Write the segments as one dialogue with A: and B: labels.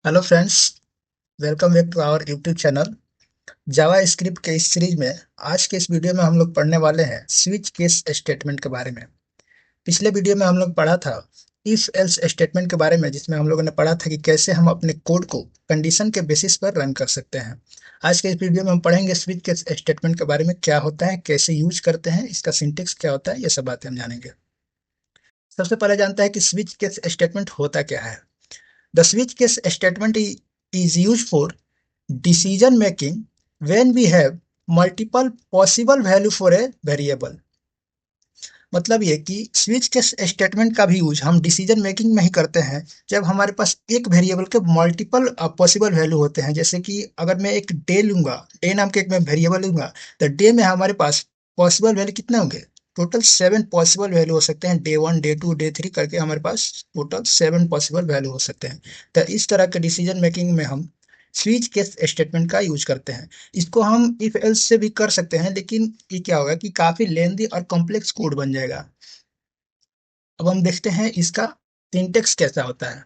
A: Hello friends, welcome back to our YouTube channel. JavaScript के इस series में आज के इस वीडियो में हम लोग पढ़ने वाले हैं स्विच केस स्टेटमेंट के बारे में। पिछले वीडियो में हम लोग पढ़ा था इफ एल्स स्टेटमेंट के बारे में, जिसमें हम लोगों ने पढ़ा था कि कैसे हम अपने कोड को कंडीशन के बेसिस पर रन कर सकते हैं। आज के इस वीडियो में हम पढ़ेंगे स्विच केस स्टेटमेंट के बारे में, क्या होता है, कैसे यूज करते हैं, इसका सिंटेक्स क्या होता है, ये सब बातें हम जानेंगे। सबसे पहले जानते हैं कि स्विच केस स्टेटमेंट होता क्या है। The switch case statement is used for decision making when we have multiple possible value for a variable। मतलब ये कि स्विच केस स्टेटमेंट का भी यूज हम डिसीजन मेकिंग में ही करते हैं जब हमारे पास एक वेरिएबल के मल्टीपल पॉसिबल वैल्यू होते हैं। जैसे कि अगर मैं एक डे लूंगा, डे नाम के एक मैं वेरिएबल लूंगा, तो डे में हमारे पास पॉसिबल वैल्यू कितने होंगे? टोटल 7 पॉसिबल वैल्यू हो सकते हैं। डे 1, डे 2, डे 3 करके हमारे पास टोटल 7 पॉसिबल वैल्यू हो सकते हैं। तो इस तरह के डिसीजन मेकिंग में हम स्विच केस स्टेटमेंट का यूज करते हैं। इसको हम इफ एल्स से भी कर सकते हैं, लेकिन ये क्या होगा कि काफी लेंदी और कॉम्प्लेक्स कोड बन जाएगा। अब हम देखते हैं इसका सिंटेक्स कैसा होता है।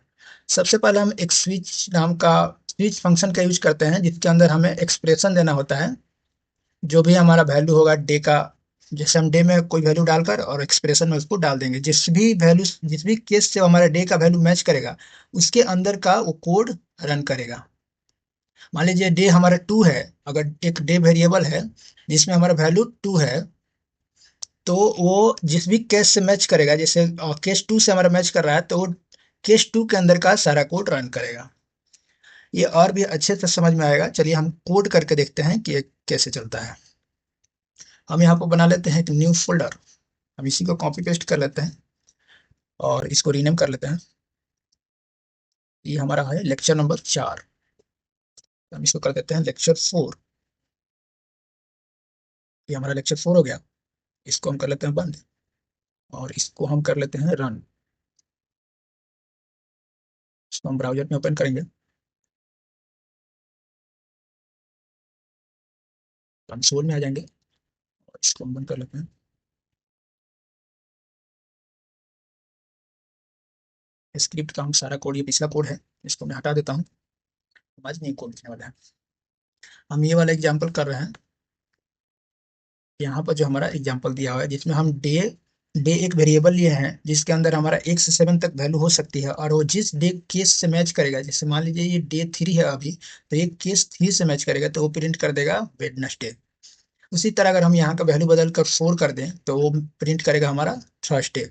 A: सबसे पहले हम एक स्विच नाम का स्विच फंक्शन का यूज करते हैं, जिसके अंदर हमें एक्सप्रेशन देना होता है। जो भी हमारा वैल्यू होगा डे का, जैसे हम डे में कोई वैल्यू डालकर और एक्सप्रेशन में उसको डाल देंगे, जिस भी केस से हमारा डे का वैल्यू मैच करेगा उसके अंदर का वो कोड रन करेगा। मान लीजिए डे हमारा 2 है। अगर एक डे वेरिएबल है जिसमें हमारा वैल्यू 2 है, तो वो जिस भी केस से मैच करेगा, जैसे केस 2 से हमारा मैच कर रहा है, तो वो केस 2 के अंदर का सारा कोड रन करेगा। ये और भी अच्छे से समझ में आएगा। चलिए हम कोड करके देखते हैं कि ये कैसे चलता है। हम यहाँ पर बना लेते हैं एक न्यू फोल्डर। हम इसी को कॉपी पेस्ट कर लेते हैं और इसको रीनेम कर लेते हैं। ये हमारा है लेक्चर नंबर 4। हम इसको कर देते हैं लेक्चर 4। ये हमारा लेक्चर 4 हो गया। इसको हम कर लेते हैं बंद और इसको हम कर लेते हैं रन। इसको हम ब्राउजर में ओपन करेंगे, कंसोल में आ जाएंगे और इसको हम बंद कर लेते हैं। स्क्रिप्ट का हम सारा कोड, ये पिछला कोड है, इसको मैं हटा देता हूँ। आज नहीं कोड लिखने वाला है। हम ये वाला एग्जाम्पल कर रहे हैं। यहाँ पर जो हमारा एग्जाम्पल दिया हुआ है, जिसमें हम डे डे एक वेरिएबल लिए हैं जिसके अंदर हमारा 1 से 7 तक वैल्यू हो सकती है, और वो जिस डे केस से मैच करेगा, जैसे मान लीजिए ये डे 3 है अभी, तो ये केस 3 से मैच करेगा तो वो प्रिंट कर देगा वेडनेसडे। उसी तरह अगर हम यहाँ का वैल्यू बदल कर 4 कर दें तो वो प्रिंट करेगा हमारा थर्सडे।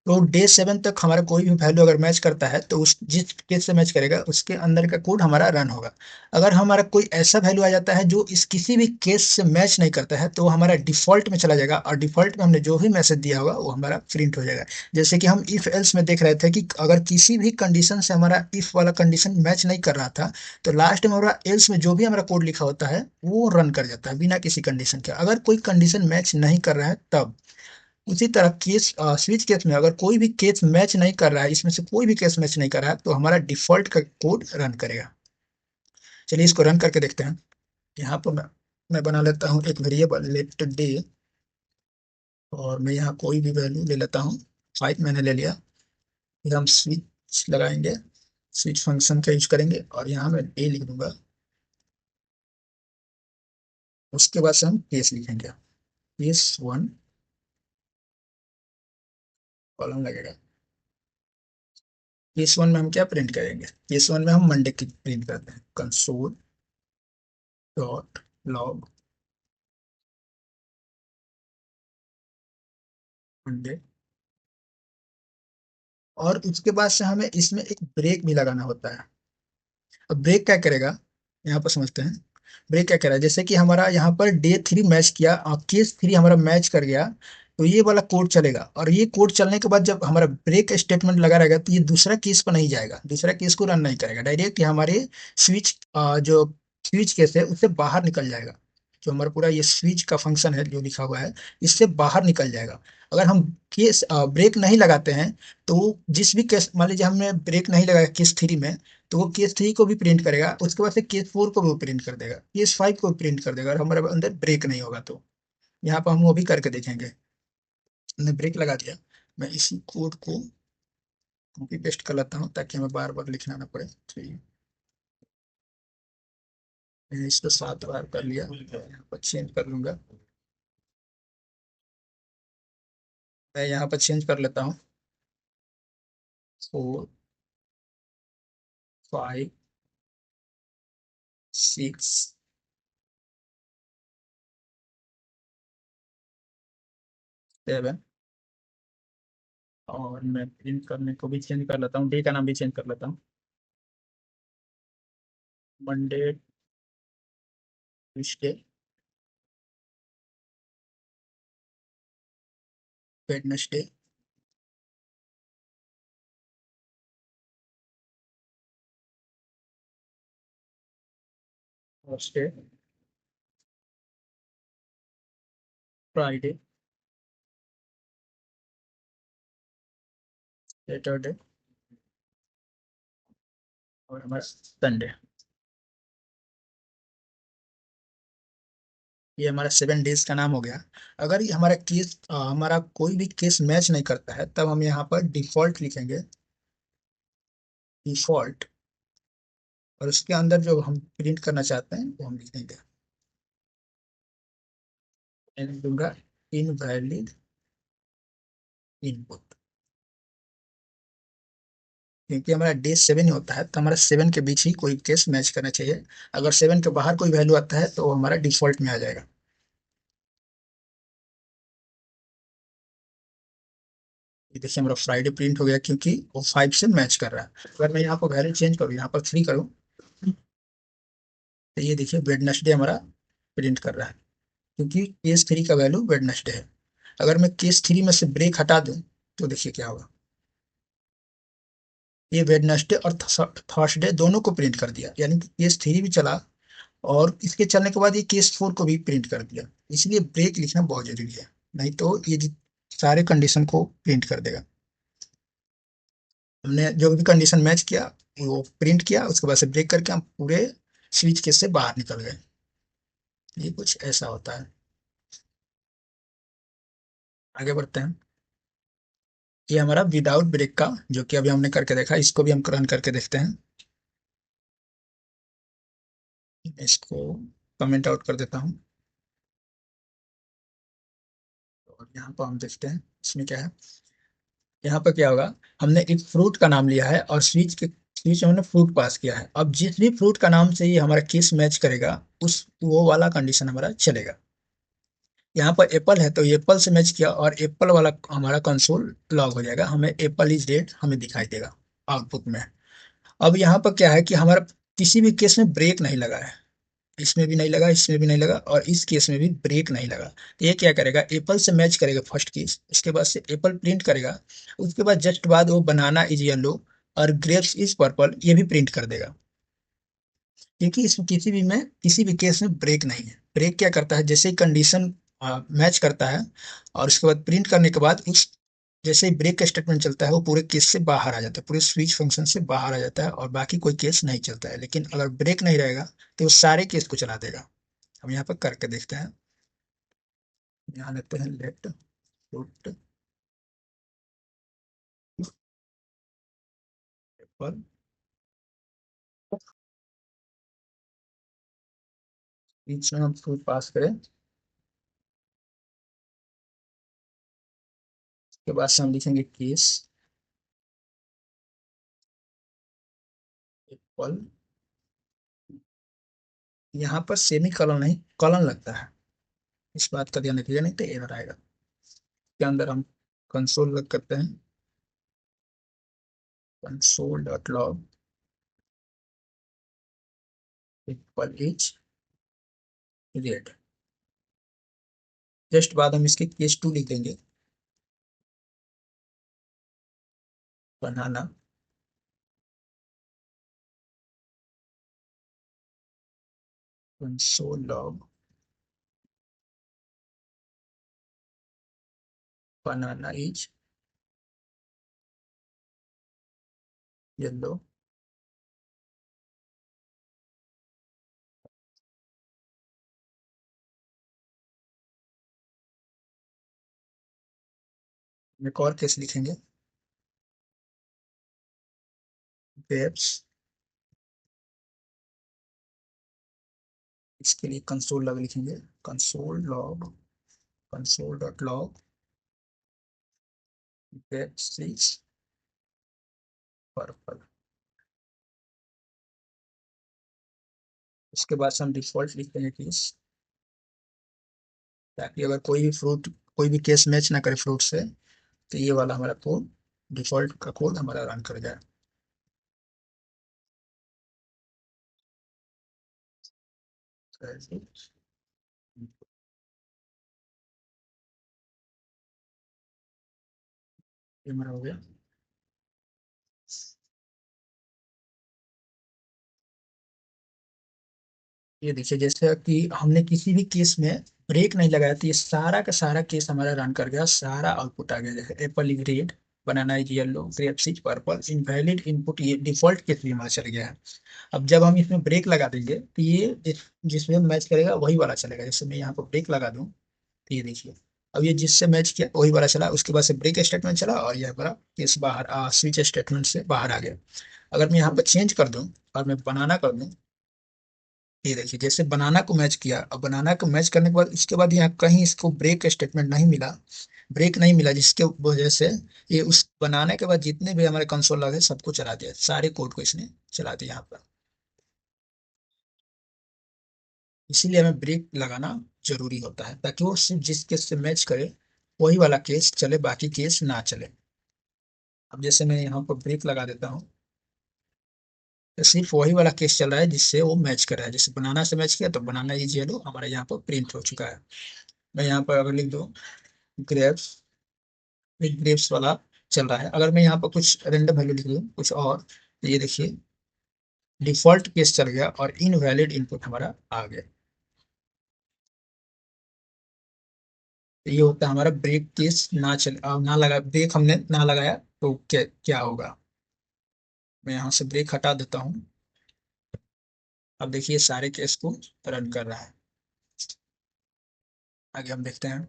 A: तो डे 7 तक हमारा कोई भी वैल्यू अगर मैच करता है तो उस जिस केस से मैच करेगा उसके अंदर का कोड हमारा रन होगा। अगर हमारा कोई ऐसा वैल्यू आ जाता है जो इस किसी भी केस से मैच नहीं करता है, तो वो हमारा डिफॉल्ट में चला जाएगा, और डिफॉल्ट में हमने जो भी मैसेज दिया होगा वो हमारा प्रिंट हो जाएगा। जैसे कि हम इफ एल्स में देख रहे थे कि अगर किसी भी कंडीशन से हमारा इफ वाला कंडीशन मैच नहीं कर रहा था, तो लास्ट में हमारा एल्स में जो भी हमारा कोड लिखा होता है वो रन कर जाता है बिना किसी कंडीशन के। अगर कोई कंडीशन मैच नहीं कर रहा है तब। उसी तरह केस स्विच केस में अगर कोई भी केस मैच नहीं कर रहा है, इसमें से कोई भी केस मैच नहीं कर रहा है, तो हमारा डिफॉल्ट का कोड रन करेगा। चलिए इसको रन करके देखते हैं। यहाँ पर मैं बना लेता हूँ एक वेरिएबल लेट डे, और मैं यहाँ कोई भी वैल्यू ले लेता हूँ। 5 मैंने ले लिया। फिर हम स्विच लगाएंगे, स्विच फंक्शन का यूज करेंगे और यहाँ मैं डे लिख दूंगा। उसके बाद से हम केस लिखेंगे, केस 1 कॉलम लगेगा। केस 1 में हम क्या प्रिंट करेंगे? केस 1 में हम मंडे की प्रिंट करते हैं, कंसोल डॉट लॉग मंडे। और उसके बाद से हमें इसमें एक ब्रेक भी लगाना होता है। अब ब्रेक क्या करेगा, यहाँ पर समझते हैं। ब्रेक क्या करेगा, जैसे कि हमारा यहाँ पर डे 3 मैच किया और केस 3 हमारा मैच कर गया, तो ये वाला कोड चलेगा। और ये कोड चलने के बाद जब हमारा ब्रेक स्टेटमेंट लगा रहेगा, तो ये दूसरा केस पर नहीं जाएगा, दूसरा केस को रन नहीं करेगा, डायरेक्ट ये हमारे स्विच जो स्विच केस है उससे बाहर निकल जाएगा। जो हमारा पूरा ये स्विच का फंक्शन है जो लिखा हुआ है, इससे बाहर निकल जाएगा। अगर हम केस ब्रेक नहीं लगाते हैं, तो जिस भी केस, मान लीजिए हमने ब्रेक नहीं लगाया केस 3 में, तो वो केस 3 को भी प्रिंट करेगा, उसके बाद से केस 4 को भी प्रिंट कर देगा, केस 5 को भी प्रिंट कर देगा, और हमारे अंदर ब्रेक नहीं होगा। तो यहाँ पर हम वो भी करके देखेंगे। हमने ब्रेक लगा दिया। मैं इसी कोड को कॉपी पेस्ट कर लेता हूँ ताकि हमें बार बार लिखना ना पड़े। ठीक, मैंने इसको 7 बार कर लिया, यहाँ पर चेंज कर लूंगा। मैं यहाँ पर चेंज कर लेता हूँ 4, 5, 6, 7। और मैं प्रिंट करने को भी चेंज कर लेता हूँ, डे का नाम भी चेंज कर लेता हूँ। Monday, Tuesday, Wednesday, Thursday, Friday, Saturday और हमारा संडे। ये हमारा 7 डेज का नाम हो गया। अगर ये हमारा केस हमारा कोई भी केस मैच नहीं करता है, तब हम यहाँ पर डिफॉल्ट लिखेंगे, डिफॉल्ट। और उसके अंदर जो हम प्रिंट करना चाहते हैं वो हम लिख देंगे। मैं दूंगा इनवैलिड इनपुट, क्योंकि हमारा डे 7 होता है, तो हमारा 7 के बीच ही कोई केस मैच करना चाहिए। अगर 7 के बाहर कोई वैल्यू आता है तो वो हमारा डिफॉल्ट में आ जाएगा। ये देखिए हमारा फ्राइडे प्रिंट हो गया, क्योंकि वो 5 से मैच कर रहा है। अगर मैं यहाँ पर वैल्यू चेंज करूँ, यहाँ पर 3 करूँ, तो ये देखिए वेडनेसडे हमारा प्रिंट कर रहा है, क्योंकि केस 3 का वैल्यू वेडनेसडे है। अगर मैं केस 3 में से ब्रेक हटा दूं, तो देखिए क्या होगा। ये वेडनेसडे और थर्सडे दोनों को प्रिंट कर दिया, यानी कि केस 3 भी चला, और इसके चलने के बाद ये केस 4 को भी प्रिंट कर दिया। इसलिए ब्रेक लिखना बहुत जरूरी है, नहीं तो ये सारे कंडीशन को प्रिंट कर देगा। हमने जो भी कंडीशन मैच किया वो प्रिंट किया, उसके बाद से ब्रेक करके हम पूरे स्विच केस से बाहर निकल गए। ये कुछ ऐसा होता है। आगे बढ़ते हैं। ये हमारा विदाउट ब्रेक का, जो कि अभी हमने करके देखा, इसको भी हम रन करके देखते हैं। इसको कमेंट आउट कर देता हूँ, और यहाँ पर हम देखते हैं इसमें क्या है। यहाँ पर क्या होगा, हमने एक फ्रूट का नाम लिया है और स्विच में हमने फ्रूट पास किया है। अब जिस भी फ्रूट का नाम से ये हमारा केस मैच करेगा, उस वो वाला कंडीशन हमारा चलेगा। यहाँ पर एप्पल है तो एप्पल से मैच किया, और एप्पल वाला हमारा कंसोल लॉग हो जाएगा, हमें एप्पल इज रेड हमें दिखाई देगा आउटपुट में। अब यहाँ पर क्या है कि हमारा किसी भी केस में ब्रेक नहीं लगा है, इसमें भी नहीं लगा, इसमें भी नहीं लगा, और इस केस में भी ब्रेक नहीं लगा। तो ये क्या करेगा, एप्पल से मैच करेगा फर्स्ट केस, उसके बाद से एप्पल प्रिंट करेगा। उसके बाद जस्ट बाद वो बनाना इज येलो और ग्रेप्स इज पर्पल ये भी प्रिंट कर देगा, क्योंकि इसमें किसी भी केस में ब्रेक नहीं है। ब्रेक क्या करता है, जैसे ही कंडीशन मैच करता है, और उसके बाद प्रिंट करने के बाद उस जैसे ही ब्रेक का स्टेटमेंट चलता है, वो पूरे केस से बाहर आ जाता है, पूरे स्विच फंक्शन से बाहर आ जाता है, और बाकी कोई केस नहीं चलता है। लेकिन अगर ब्रेक नहीं रहेगा तो वो सारे केस को चला देगा। हम यहाँ पर करके देखते हैं। यहाँ लेते हैं लेट पुट पर, बीच में हम फ्रूट पास करें, उसके बाद से हम लिखेंगे केस एप्पल। यहाँ पर सेमी कॉलन नहीं कॉलन लगता है, इस बात का ध्यान रखिएगा, नहीं तो एरर आएगा। के अंदर हम कंसोल लग करते हैं, console dot log apple is red. Just बाद हम इसके केस 2 लिख देंगे, banana console log banana is yellow. एक और केस लिखेंगे, ग्रेप्स, इसके लिए कंसोल लॉग लिखेंगे, console log, console dot log grapes is purple. उसके बाद से हम डिफॉल्ट लिखते हैं केस, ताकि अगर कोई भी फ्रूट, कोई भी केस मैच ना करे फ्रूट से, तो ये वाला हमारा कोड, डिफॉल्ट का कोड हमारा रन कर जाए। ये हमारा हो गया। ये देखिए जैसे कि हमने किसी भी केस में ब्रेक नहीं लगाया, तो ये सारा का सारा केस हमारा रन कर गया, सारा आउटपुट आ गया। जैसे Apple is red, banana is yellow, grapes is purple, invalid input, ये डिफॉल्ट केस भी हमारा चल गया है। अब जब हम इसमें ब्रेक लगा देंगे तो ये जिसमें मैच करेगा वही वाला चलेगा। जैसे मैं यहाँ पर ब्रेक लगा दूं, तो ये देखिए अब ये जिससे मैच किया वही वाला चला, उसके बाद से ब्रेक स्टेटमेंट चला और यह हमारा केस बाहर स्विच स्टेटमेंट से बाहर आ गया। अगर मैं यहाँ पर चेंज कर दूं और मैं बनाना कर दूं, ये देखिए जैसे बनाना को मैच किया, अब बनाना को मैच करने के बाद इसके बाद यहाँ कहीं इसको ब्रेक स्टेटमेंट नहीं मिला, ब्रेक नहीं मिला, जिसके वजह से ये उस बनाने के बाद जितने भी हमारे कंसोल लगे सबको चला दिया, सारे कोड को इसने चला दिया यहाँ पर। इसीलिए हमें ब्रेक लगाना जरूरी होता है, ताकि वो सिर्फ जिस केस से मैच करे वही वाला केस चले, बाकी केस ना चले। अब जैसे मैं यहाँ पर ब्रेक लगा देता हूँ, तो सिर्फ वही वाला केस चल रहा है जिससे वो मैच कर रहा है। जैसे बनाना से मैच किया तो बनाना इज येलो हमारा यहाँ पर प्रिंट हो चुका है। मैं यहाँ पर अगर लिख दूँ ग्रेप्स, एक ग्रेप्स वाला चल रहा है। अगर मैं यहाँ पर कुछ रेंडम वैल्यू लिख दूँ कुछ और, तो ये देखिए डिफॉल्ट केस चल गया और इनवैलिड इनपुट हमारा आ गया। तो ये होता है हमारा ब्रेक केस ना चल ना लगा, ब्रेक हमने ना लगाया तो क्या क्या होगा। मैं यहाँ से ब्रेक हटा देता हूँ। अब देखिए सारे केस को रन कर रहा है। आगे हम देखते हैं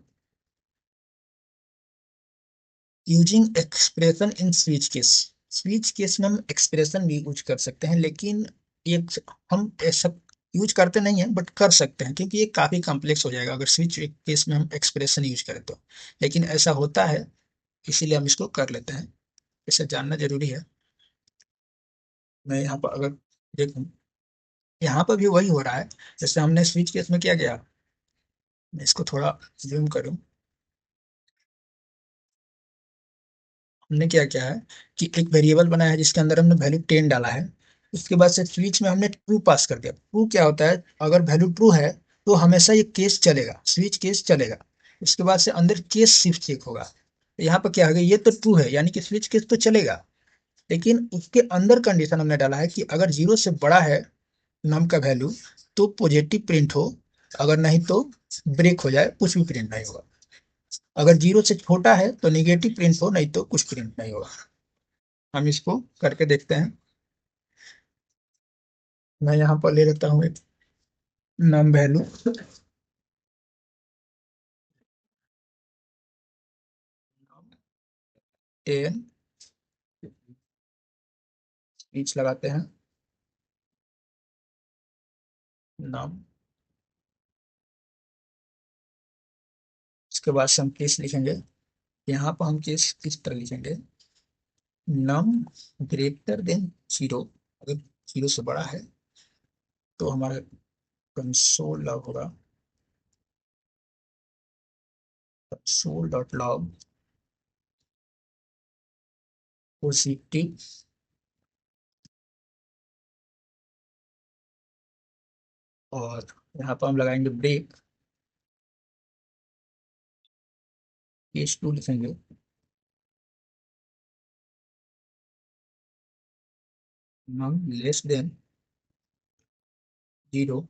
A: using expression in switch case. Switch case में हम एक्सप्रेशन भी यूज कर सकते हैं, लेकिन एक हम ऐसा यूज करते नहीं है, बट कर सकते हैं, क्योंकि ये काफी कॉम्प्लेक्स हो जाएगा अगर स्विच केस में हम एक्सप्रेशन यूज करें तो। लेकिन ऐसा होता है, इसीलिए हम इसको कर लेते हैं, इसे जानना जरूरी है। मैं यहाँ पर अगर देखूँ, यहाँ पर भी वही हो रहा है जैसे हमने स्विच केस में किया गया। मैं इसको थोड़ा जूम करूँ। हमने क्या किया है कि एक वेरिएबल बनाया है जिसके अंदर हमने वैल्यू 10 डाला है। उसके बाद से स्विच में हमने ट्रू पास कर दिया। ट्रू क्या होता है, अगर वैल्यू ट्रू है तो हमेशा ये केस चलेगा, स्विच केस चलेगा। उसके बाद से अंदर केस सिर्फ चेक होगा। तो यहाँ पर क्या हो गया, ये तो ट्रू है यानी कि स्विच केस तो चलेगा, लेकिन उसके अंदर कंडीशन हमने डाला है कि अगर जीरो से बड़ा है नम का वैल्यू तो पॉजिटिव प्रिंट हो, अगर नहीं तो ब्रेक हो जाए, कुछ भी प्रिंट नहीं होगा। अगर जीरो से छोटा है तो निगेटिव प्रिंट हो, नहीं तो कुछ प्रिंट नहीं होगा। हम इसको करके देखते हैं। मैं यहाँ पर ले लेता हूँ एक नम वैल्यू 10, ईच लगाते हैं नम। इसके बाद से हम केस लिखेंगे। यहाँ पर हम केस किस तरह लिखेंगे, नम ग्रेटर देन जीरो, अगर जीरो से बड़ा है तो हमारा कंसोल लॉग होगा, कंसोल डॉट लॉग पॉजिटिव। और यहाँ पर हम लगाएंगे ब्रेक, केस टू लिखेंगे, नम लेस देन जीरो।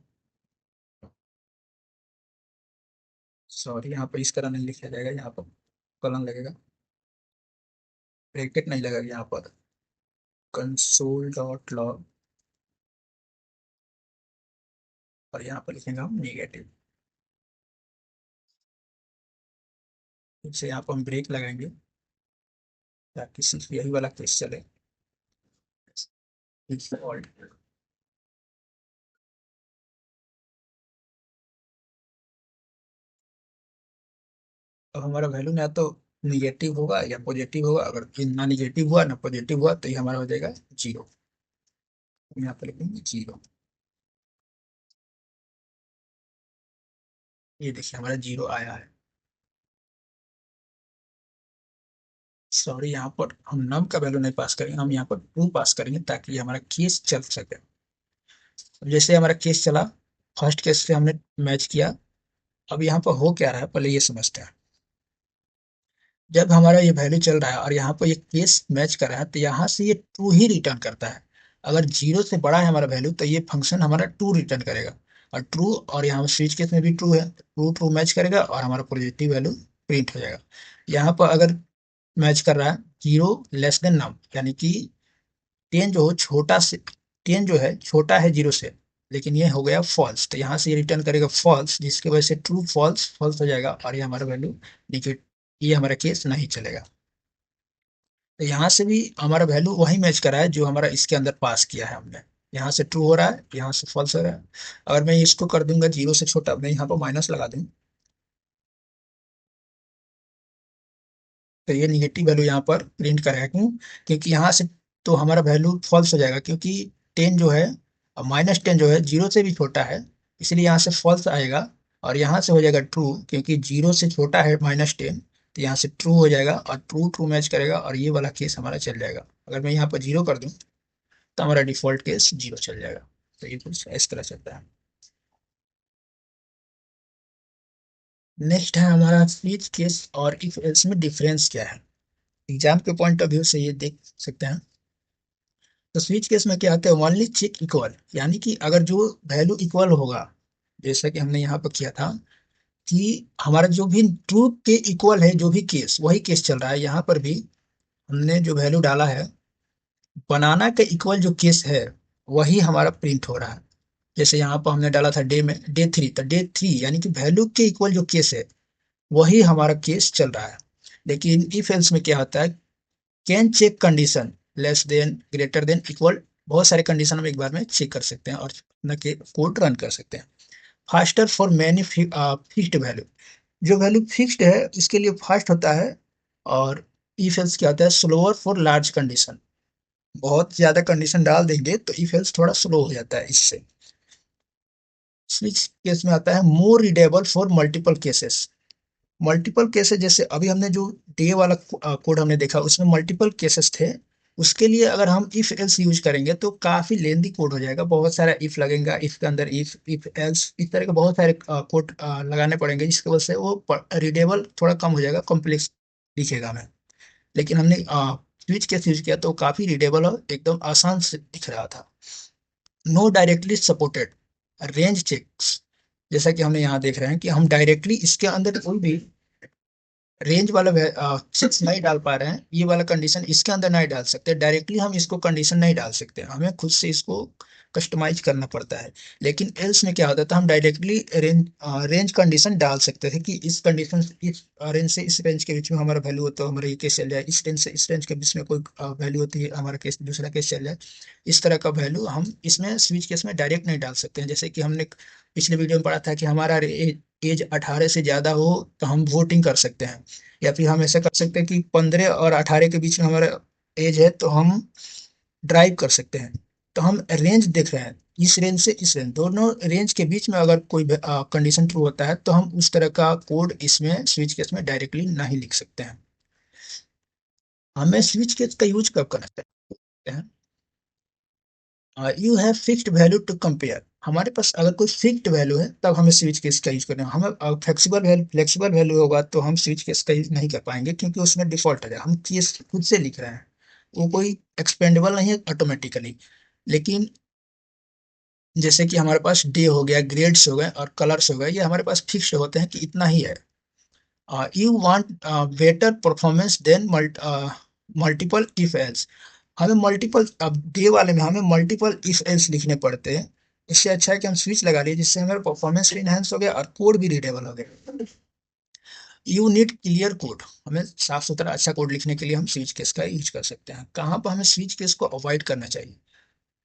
A: सॉरी यहाँ पर इस तरह नहीं लिखा जाएगा, यहाँ पर कॉलन लगेगा, ब्रैकेट नहीं लगेगा यहाँ पर। कंसोल डॉट लॉग और यहाँ पर लिखेंगे हम नेगेटिव। फिर से यहाँ पर हम ब्रेक लगाएंगे ताकि सिर्फ यही वाला केस चले। डिफॉल्ट। अब हमारा वैल्यू ना तो निगेटिव होगा या पॉजिटिव होगा। अगर ये ना निगेटिव हुआ ना पॉजिटिव हुआ तो ये हमारा हो जाएगा जीरो। यहाँ पर लिखेंगे जीरो। ये देखिए हमारा जीरो आया है। सॉरी, यहाँ पर हम नम का वैल्यू नहीं पास करेंगे, हम यहाँ पर ट्रू पास करेंगे ताकि ये हमारा केस चल सके। अब जैसे हमारा केस चला, फर्स्ट केस से हमने मैच किया। अब यहाँ पर हो क्या रहा है पहले ये समझते हैं। जब हमारा ये वैल्यू चल रहा है और यहाँ पर ये केस मैच कर रहा है तो यहाँ से ये ट्रू ही रिटर्न करता है। अगर जीरो से बड़ा है हमारा वैल्यू तो ये फंक्शन हमारा ट्रू रिटर्न करेगा। और ट्रू, और यहाँ स्विच केस में भी ट्रू है, ट्रू ट्रू मैच करेगा और हमारा पॉजिटिव वैल्यू प्रिंट हो जाएगा। यहाँ पर अगर मैच कर रहा है जीरो लेस देन नम, यानी कि टेन जो हो छोटा से, टेन जो है छोटा है जीरो से, लेकिन ये हो गया फॉल्स, तो यहाँ से ये रिटर्न करेगा फॉल्स, जिसकी वजह से ट्रू फॉल्स फॉल्स हो जाएगा और ये हमारा वैल्यू निगेटिव, ये हमारा केस नहीं चलेगा। तो यहाँ से भी हमारा वैल्यू वही मैच करा है जो हमारा इसके अंदर पास किया है हमने। यहाँ से ट्रू हो रहा है, यहाँ से फॉल्स हो रहा है। अगर मैं इसको कर दूंगा जीरो से छोटा, मैं यहाँ पर माइनस लगा दूँ तो ये निगेटिव वैल्यू यहाँ पर प्रिंट करेगा। क्यों? क्योंकि यहाँ से तो हमारा वैल्यू फॉल्स हो जाएगा, क्योंकि टेन जो है, माइनस टेन जो है जीरो से भी छोटा है, इसलिए यहाँ से फॉल्स आएगा। और यहाँ से हो जाएगा ट्रू, क्योंकि जीरो से छोटा है माइनस टेन, तो यहाँ से ट्रू हो जाएगा और ट्रू ट्रू मैच करेगा और ये वाला केस हमारा चल जाएगा। अगर मैं यहाँ पर जीरो कर दूँ तो हमारा डिफॉल्ट केस जीरो चल जाएगा। तो ये कुछ इस तरह चलता है। नेक्स्ट है हमारा स्विच केस और इफ एल्स में डिफरेंस क्या है। एग्जाम के पॉइंट ऑफ व्यू से ये देख सकते हैं। तो स्विच केस में क्या होता है, ओनली चेक इक्वल, यानी कि अगर जो वैल्यू इक्वल होगा, जैसा कि हमने यहाँ पर किया था कि हमारा जो भी ट्रू के इक्वल है, जो भी केस वही केस चल रहा है। यहाँ पर भी हमने जो वैल्यू डाला है, बनाना के इक्वल जो केस है वही हमारा प्रिंट हो रहा है। जैसे यहाँ पर हमने डाला था डे में डे थ्री, तो डे थ्री यानी कि वैल्यू के इक्वल जो केस है वही हमारा केस चल रहा है। लेकिन इफ एल्स में क्या होता है, can check condition less than greater than equal, बहुत सारे कंडीशन हम एक बार में चेक कर सकते हैं और अपना के कोड रन कर सकते हैं। Faster for many fixed value, जो वैल्यू फिक्स्ड है इसके लिए फास्ट होता है। और इफ एल्स क्या होता है, स्लोअर फॉर लार्ज कंडीशन, बहुत ज्यादा कंडीशन डाल देंगे तो इफ एल्स थोड़ा स्लो हो जाता है इससे। स्विच केस में आता है मोर readable for multiple cases. Multiple cases, जैसे अभी हमने जो डे वाला कोड हमने देखा उसमें मल्टीपल केसेस थे, उसके लिए अगर हम इफ एल्स यूज करेंगे तो काफी लेंदी कोड हो जाएगा, बहुत सारा इफ लगेगा, इफ के अंदर इफ एल्स, इस तरह के बहुत सारे कोड लगाने पड़ेंगे, जिसकी वजह से वो रीडेबल थोड़ा कम हो जाएगा, कॉम्प्लेक्स दिखेगा हमें। लेकिन हमने स्विच केस यूज किया तो काफी रीडेबल और एकदम आसान से दिख रहा था। No directly supported range checks, जैसा कि हमने यहाँ देख रहे हैं कि हम डायरेक्टली इसके अंदर कोई भी रेंज वाला सिक्स नहीं डाल पा रहे हैं, ये वाला कंडीशन इसके अंदर नहीं डाल सकते, डायरेक्टली हम इसको कंडीशन नहीं डाल सकते, हमें खुद से इसको कस्टमाइज करना पड़ता है। लेकिन एल्स में क्या होता था, हम डायरेक्टली रेंज कंडीशन डाल सकते थे कि इस कंडीशन, इस रेंज से इस रेंज के बीच में हमारा वैल्यू हो तो हमारा ये केस चल जाए, इस रेंज से इस रेंज के बीच में कोई वैल्यू होती है हमारा केस दूसरा केस चल जाए। इस तरह का वैल्यू हम इसमें स्विच केस में डायरेक्ट नहीं डाल सकते हैं। जैसे कि हमने पिछले वीडियो में पढ़ा था कि हमारा एज 18 से ज्यादा हो तो हम वोटिंग कर सकते हैं, या फिर हम ऐसा कर सकते हैं कि 15 और 18 के बीच में हमारा एज है तो हम ड्राइव कर सकते हैं। तो हम रेंज देख रहे हैं, इस रेंज से इस रेंज, दोनों रेंज के बीच में अगर कोई कंडीशन ट्रू होता है तो हम उस तरह का कोड इसमें स्विच केस में डायरेक्टली नहीं लिख सकते हैं। हमें स्विच केस का यूज कब करना चाहिए हैं, you have fixed value to compare, हमारे पास अगर कोई फिक्स्ड वैल्यू है तब हमें स्विच केस का यूज करना है। हमें फ्लेक्सिबल वैल्यू होगा तो हम स्विच केस का यूज नहीं कर पाएंगे, क्योंकि उसमें डिफॉल्ट है, हम केस खुद से लिख रहे हैं, वो कोई एक्सपेंडेबल नहीं है ऑटोमेटिकली। लेकिन जैसे कि हमारे पास डे हो गया, ग्रेड्स हो गए और कलर्स हो गए, ये हमारे पास फिक्स होते हैं कि इतना ही है। You want better performance then multiple if else, हमें मल्टीपल, अब डे वाले में हमें मल्टीपल इफ एल्स लिखने पड़ते हैं। इससे अच्छा है कि हम स्विच लगा लिए, जिससे हमारा परफॉर्मेंस भी इनहेंस हो गया और कोड भी रीडेबल हो गया। यू नीड क्लियर कोड, हमें साफ सुथरा अच्छा कोड लिखने के लिए हम स्विच केस का यूज कर सकते हैं। कहाँ पर हमें स्विच केस को अवॉइड करना चाहिए,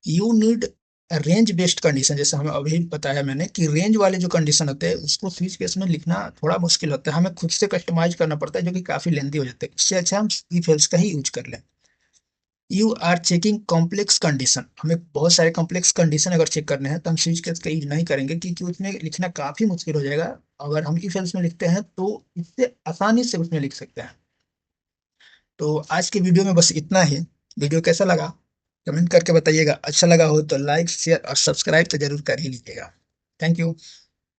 A: you need range based condition, जैसे हमें अभी बताया मैंने कि रेंज वाले जो कंडीशन होते हैं उसको स्विच केस में लिखना थोड़ा मुश्किल होता है, हमें खुद से कस्टमाइज करना पड़ता है जो कि काफी लेंदी हो जाता है। इससे अच्छा हम इफ एल्स का ही यूज कर लें। You are checking complex condition, हमें बहुत सारे कॉम्प्लेक्स कंडीशन अगर चेक करने हैं तो हम स्विच केस का यूज नहीं करेंगे, क्योंकि उसमें लिखना काफी मुश्किल हो जाएगा। अगर हम इफ एल्स में लिखते हैं तो इससे आसानी से उसमें लिख सकते हैं। तो आज की वीडियो में बस इतना ही। वीडियो कैसा लगा कमेंट करके बताइएगा, अच्छा लगा हो तो लाइक शेयर और सब्सक्राइब तो जरूर कर ही लीजिएगा। Thank you.